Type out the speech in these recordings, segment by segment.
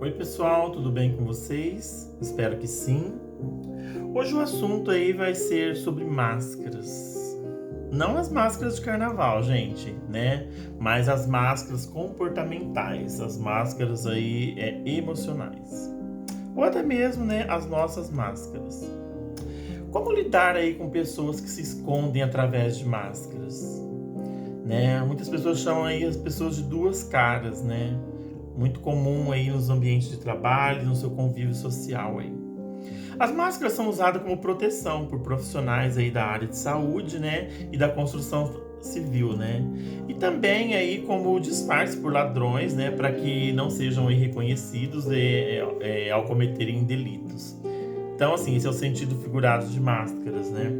Oi pessoal, tudo bem com vocês? Espero que sim. Hoje o assunto aí vai ser sobre máscaras. Não as máscaras de carnaval, gente, né? Mas as máscaras comportamentais, as máscaras aí emocionais. Ou até mesmo, né, as nossas máscaras. Como lidar aí com pessoas que se escondem através de máscaras? Né? Muitas pessoas chamam aí as pessoas de duas caras, né? Muito comum aí nos ambientes de trabalho, no seu convívio social aí. As máscaras são usadas como proteção por profissionais aí da área de saúde, né, e da construção civil, né? E também aí como disfarce por ladrões, né, para que não sejam aí reconhecidos ao cometerem delitos. Então, assim, esse é o sentido figurado de máscaras, né?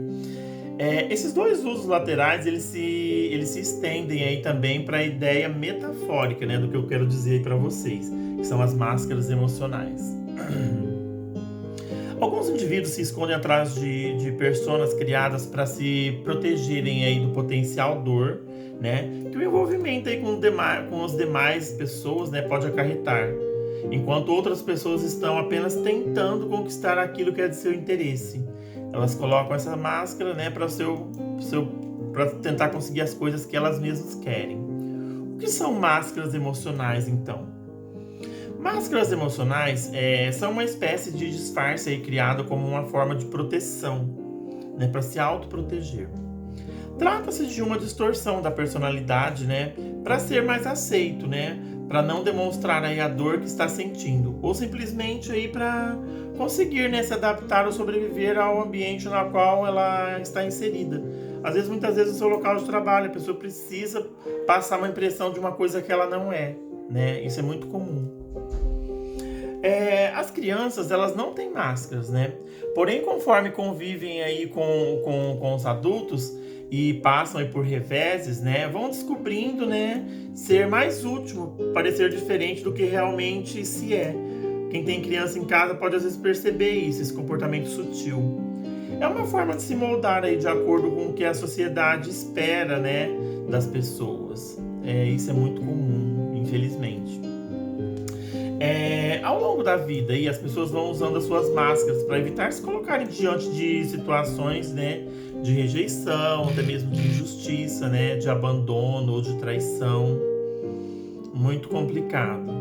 Esses dois usos laterais, eles se estendem aí também para a ideia metafórica, né, do que eu quero dizer para vocês, que são as máscaras emocionais. Alguns indivíduos se escondem atrás de personas criadas para se protegerem aí do potencial dor, né, que o envolvimento aí com as demais pessoas, né, pode acarretar, enquanto outras pessoas estão apenas tentando conquistar aquilo que é de seu interesse. Elas colocam essa máscara, né, para tentar conseguir as coisas que elas mesmas querem. O que são máscaras emocionais, então? Máscaras emocionais são uma espécie de disfarce aí criado como uma forma de proteção, né, para se autoproteger. Trata-se de uma distorção da personalidade, né, para ser mais aceito, né, para não demonstrar aí a dor que está sentindo, ou simplesmente aí para conseguir, né, se adaptar ou sobreviver ao ambiente no qual ela está inserida. Muitas vezes no seu local de trabalho, a pessoa precisa passar uma impressão de uma coisa que ela não é, né? Isso é muito comum. As crianças, elas não têm máscaras, né? Porém, conforme convivem aí com os adultos e passam aí por reveses, né? Vão descobrindo, né? Ser mais útil, parecer diferente do que realmente se é. Quem tem criança em casa pode às vezes perceber isso, esse comportamento sutil. É uma forma de se moldar aí de acordo com o que a sociedade espera, né? Das pessoas. Isso é muito comum, infelizmente. Ao longo da vida, aí, as pessoas vão usando as suas máscaras para evitar se colocarem diante de situações, né, de rejeição, até mesmo de injustiça, né, de abandono ou de traição. Muito complicado.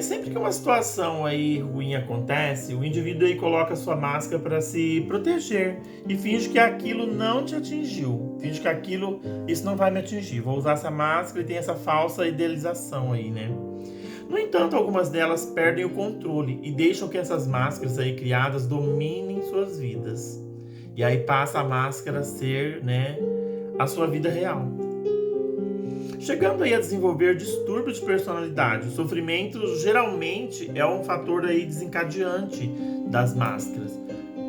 Sempre que uma situação aí ruim acontece, o indivíduo aí coloca a sua máscara para se proteger e finge que aquilo não te atingiu. Finge que isso não vai me atingir. Vou usar essa máscara e tem essa falsa idealização aí, né? No entanto, algumas delas perdem o controle e deixam que essas máscaras aí criadas dominem suas vidas. E aí passa a máscara a ser, né, a sua vida real. Chegando aí a desenvolver distúrbios de personalidade, o sofrimento geralmente é um fator aí desencadeante das máscaras.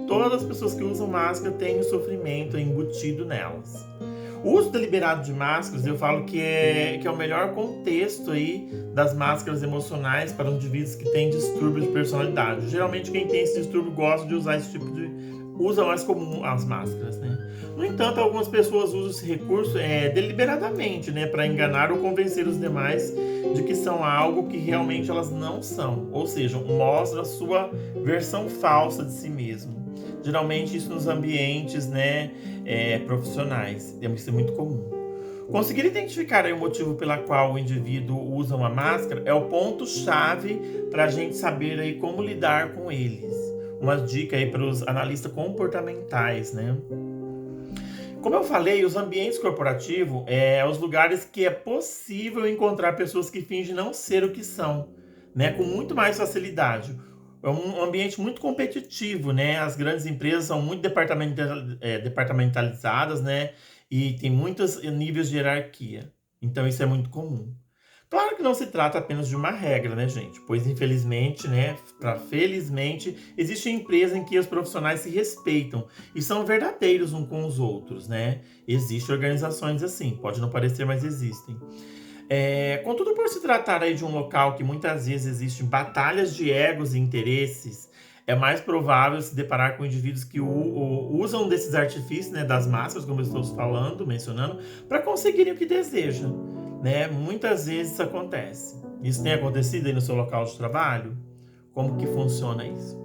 Todas as pessoas que usam máscara têm o sofrimento embutido nelas. O uso deliberado de máscaras, eu falo que é o melhor contexto aí das máscaras emocionais para indivíduos que têm distúrbio de personalidade. Geralmente quem tem esse distúrbio gosta de usar esse tipo de... usa mais comum as máscaras, né? No entanto, algumas pessoas usam esse recurso deliberadamente, né, para enganar ou convencer os demais de que são algo que realmente elas não são. Ou seja, mostra a sua versão falsa de si mesmo. Geralmente isso nos ambientes, né, profissionais. Isso é muito comum. Conseguir identificar aí o motivo pela qual o indivíduo usa uma máscara é o ponto-chave para a gente saber aí como lidar com eles. Uma dica aí para os analistas comportamentais, né? Como eu falei, os ambientes corporativos os lugares que é possível encontrar pessoas que fingem não ser o que são, né, com muito mais facilidade. É um ambiente muito competitivo, né? As grandes empresas são muito departamentalizadas, né? E tem muitos níveis de hierarquia. Então isso é muito comum. Claro que não se trata apenas de uma regra, né, gente? Pois, infelizmente, né, felizmente, existe empresa em que os profissionais se respeitam e são verdadeiros uns com os outros, né? Existem organizações assim, pode não parecer, mas existem. Contudo, por se tratar aí de um local que muitas vezes existem batalhas de egos e interesses, é mais provável se deparar com indivíduos que usam desses artifícios, né, das máscaras, como eu estou mencionando, para conseguirem o que desejam, né? Muitas vezes isso acontece. Isso tem acontecido aí no seu local de trabalho? Como que funciona isso?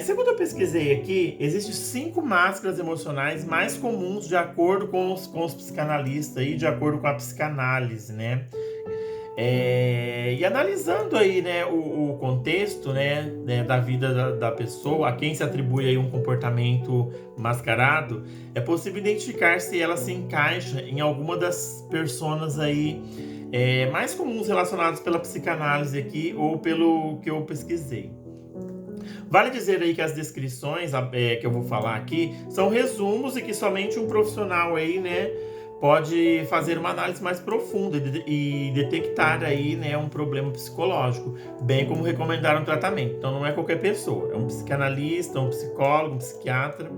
Segundo eu pesquisei aqui, existem 5 máscaras emocionais mais comuns de acordo com os psicanalistas e de acordo com a psicanálise, né? E analisando aí, né, o contexto, né, da vida da pessoa, a quem se atribui aí um comportamento mascarado, é possível identificar se ela se encaixa em alguma das personas aí mais comuns relacionadas pela psicanálise aqui ou pelo que eu pesquisei. Vale dizer aí que as descrições que eu vou falar aqui são resumos e que somente um profissional aí, né, pode fazer uma análise mais profunda e detectar aí, né, um problema psicológico, bem como recomendar um tratamento. Então não é qualquer pessoa, é um psicanalista, um psicólogo, um psiquiatra.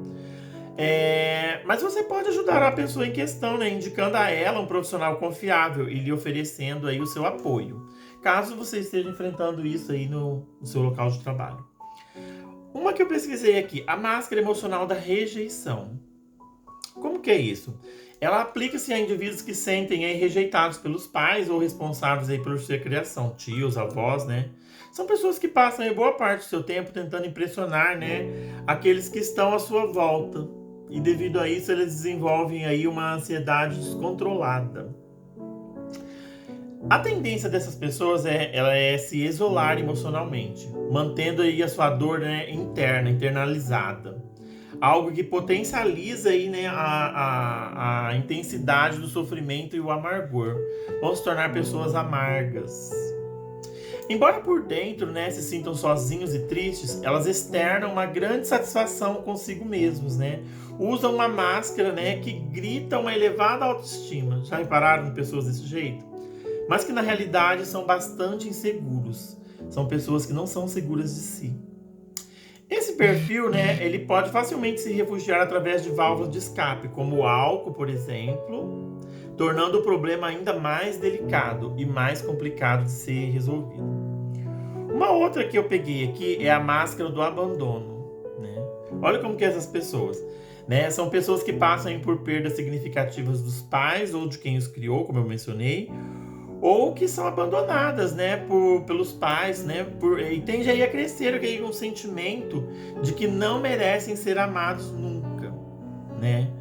Mas você pode ajudar a pessoa em questão, né, indicando a ela um profissional confiável e lhe oferecendo aí o seu apoio, caso você esteja enfrentando isso aí no seu local de trabalho. Uma que eu pesquisei aqui, a máscara emocional da rejeição. Como que é isso? Ela aplica-se a indivíduos que sentem aí rejeitados pelos pais ou responsáveis aí por sua criação, tios, avós, né? São pessoas que passam aí boa parte do seu tempo tentando impressionar, né, aqueles que estão à sua volta. E devido a isso, eles desenvolvem aí uma ansiedade descontrolada. A tendência dessas pessoas ela é se isolar emocionalmente, mantendo aí a sua dor, né, interna, internalizada. Algo que potencializa aí, né, a intensidade do sofrimento e o amargor. Vão se tornar pessoas amargas. Embora por dentro, né, se sintam sozinhos e tristes, elas externam uma grande satisfação consigo mesmos, né? Usam uma máscara, né, que grita uma elevada autoestima. Já repararam em pessoas desse jeito? Mas que na realidade são bastante inseguros. São pessoas que não são seguras de si. Esse perfil, né, ele pode facilmente se refugiar através de válvulas de escape, como o álcool, por exemplo, tornando o problema ainda mais delicado e mais complicado de ser resolvido. Uma outra que eu peguei aqui é a máscara do abandono, né? Olha como que essas pessoas, né, são pessoas que passam por perdas significativas dos pais ou de quem os criou, como eu mencionei, ou que são abandonadas, né, pelos pais, né, e tende aí a crescer aí um sentimento de que não merecem ser amados nunca, né.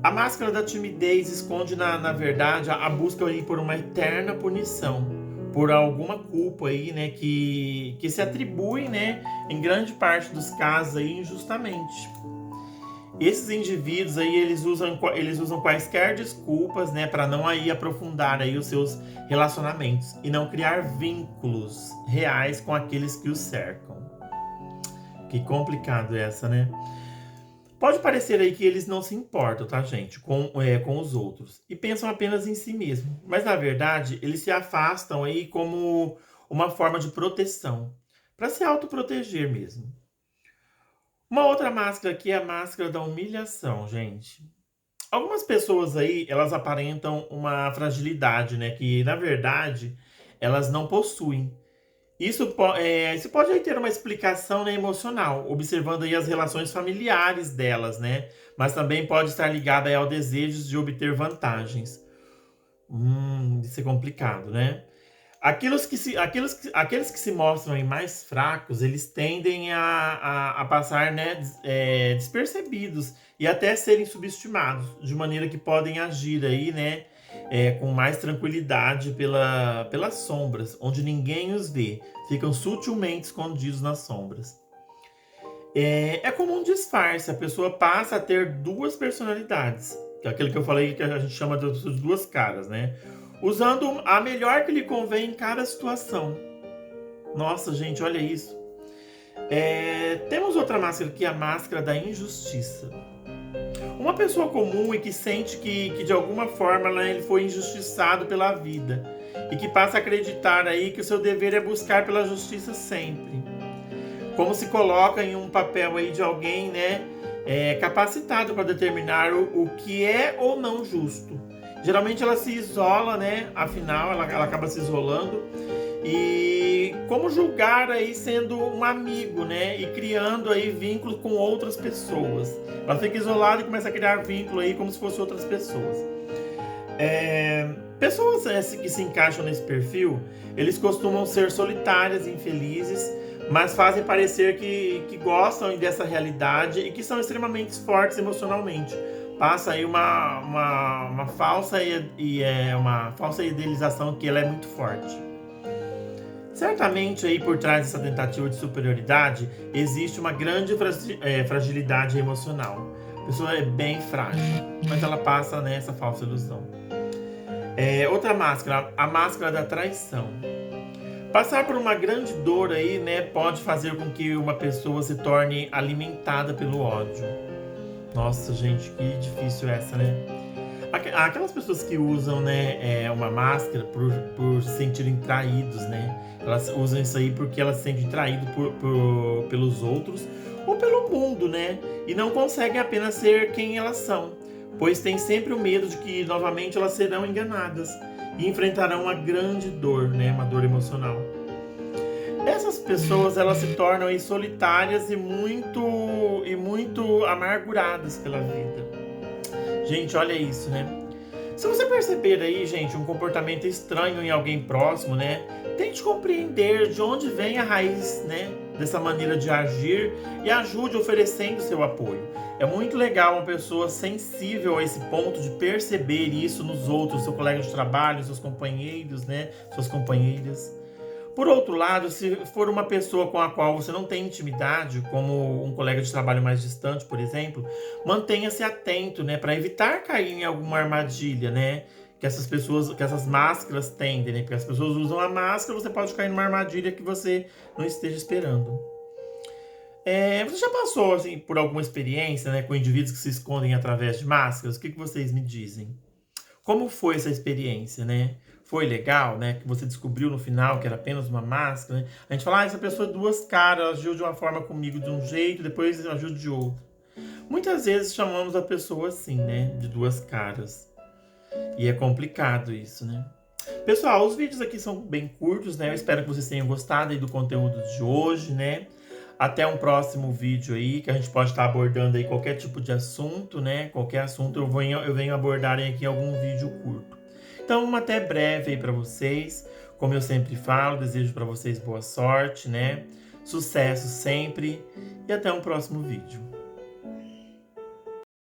A máscara da timidez esconde, na verdade, a busca aí por uma eterna punição, por alguma culpa aí, né, que se atribui, né, em grande parte dos casos aí, injustamente. Esses indivíduos aí, eles usam quaisquer desculpas, né, para não aí aprofundar aí os seus relacionamentos e não criar vínculos reais com aqueles que os cercam. Que complicado essa, né? Pode parecer aí que eles não se importam, tá, gente, com os outros e pensam apenas em si mesmo. Mas na verdade, eles se afastam aí como uma forma de proteção, para se autoproteger mesmo. Uma outra máscara aqui é a máscara da humilhação, gente. Algumas pessoas aí, elas aparentam uma fragilidade, né? Que, na verdade, elas não possuem. Isso pode aí ter uma explicação, né, emocional, observando aí as relações familiares delas, né? Mas também pode estar ligada aí ao desejo de obter vantagens. Isso é complicado, né? Aqueles que se mostram aí mais fracos, eles tendem a passar, né, despercebidos e até serem subestimados, de maneira que podem agir aí, né, com mais tranquilidade pelas sombras, onde ninguém os vê, ficam sutilmente escondidos nas sombras. É como um disfarce, a pessoa passa a ter duas personalidades, que é aquele que eu falei que a gente chama de duas caras, né? Usando a melhor que lhe convém em cada situação. Nossa, gente, olha isso. Temos outra máscara aqui, a máscara da injustiça. Uma pessoa comum e que sente que de alguma forma, né, ele foi injustiçado pela vida e que passa a acreditar aí que o seu dever é buscar pela justiça sempre. Como se coloca em um papel aí de alguém, né, capacitado para determinar o que é ou não justo. Geralmente ela se isola, né? Afinal, ela acaba se isolando. E como julgar aí sendo um amigo, né? E criando aí vínculos com outras pessoas. Ela fica isolada e começa a criar vínculo aí como se fossem outras pessoas. Pessoas que se encaixam nesse perfil, eles costumam ser solitárias e infelizes, mas fazem parecer que gostam dessa realidade e que são extremamente fortes emocionalmente. Passa aí uma falsa uma falsa idealização que ela é muito forte. Certamente aí por trás dessa tentativa de superioridade existe uma grande fragilidade emocional. A pessoa é bem frágil, mas ela passa nessa falsa ilusão. Outra máscara, a máscara da traição. Passar por uma grande dor aí, né, pode fazer com que uma pessoa se torne alimentada pelo ódio. Nossa, gente, que difícil essa, né? Aquelas pessoas que usam, né, uma máscara por se sentirem traídos, né? Elas usam isso aí porque elas se sentem traídas pelos outros ou pelo mundo, né? E não conseguem apenas ser quem elas são, pois têm sempre o medo de que novamente elas serão enganadas e enfrentarão uma grande dor, né? Uma dor emocional. Essas pessoas, elas se tornam aí solitárias e muito amarguradas pela vida. Gente, olha isso, né? Se você perceber aí, gente, um comportamento estranho em alguém próximo, né? Tente compreender de onde vem a raiz, né? Dessa maneira de agir e ajude oferecendo seu apoio. É muito legal uma pessoa sensível a esse ponto de perceber isso nos outros, seu colega de trabalho, seus companheiros, né? Suas companheiras. Por outro lado, se for uma pessoa com a qual você não tem intimidade, como um colega de trabalho mais distante, por exemplo, mantenha-se atento, né, para evitar cair em alguma armadilha, né, que essas máscaras tendem, né, porque as pessoas usam a máscara, você pode cair numa armadilha que você não esteja esperando. Você já passou assim, por alguma experiência, né, com indivíduos que se escondem através de máscaras? O que vocês me dizem? Como foi essa experiência, né? Foi legal, né? Que você descobriu no final que era apenas uma máscara, né? A gente fala, essa pessoa é duas caras, agiu de uma forma comigo de um jeito, depois agiu de outro. Muitas vezes chamamos a pessoa assim, né? De duas caras. E é complicado isso, né? Pessoal, os vídeos aqui são bem curtos, né? Eu espero que vocês tenham gostado aí do conteúdo de hoje, né? Até um próximo vídeo aí, que a gente pode estar abordando aí qualquer tipo de assunto, né? Qualquer assunto eu venho abordar aqui em algum vídeo curto. Então, até breve aí para vocês. Como eu sempre falo, desejo para vocês boa sorte, né? Sucesso sempre e até um próximo vídeo.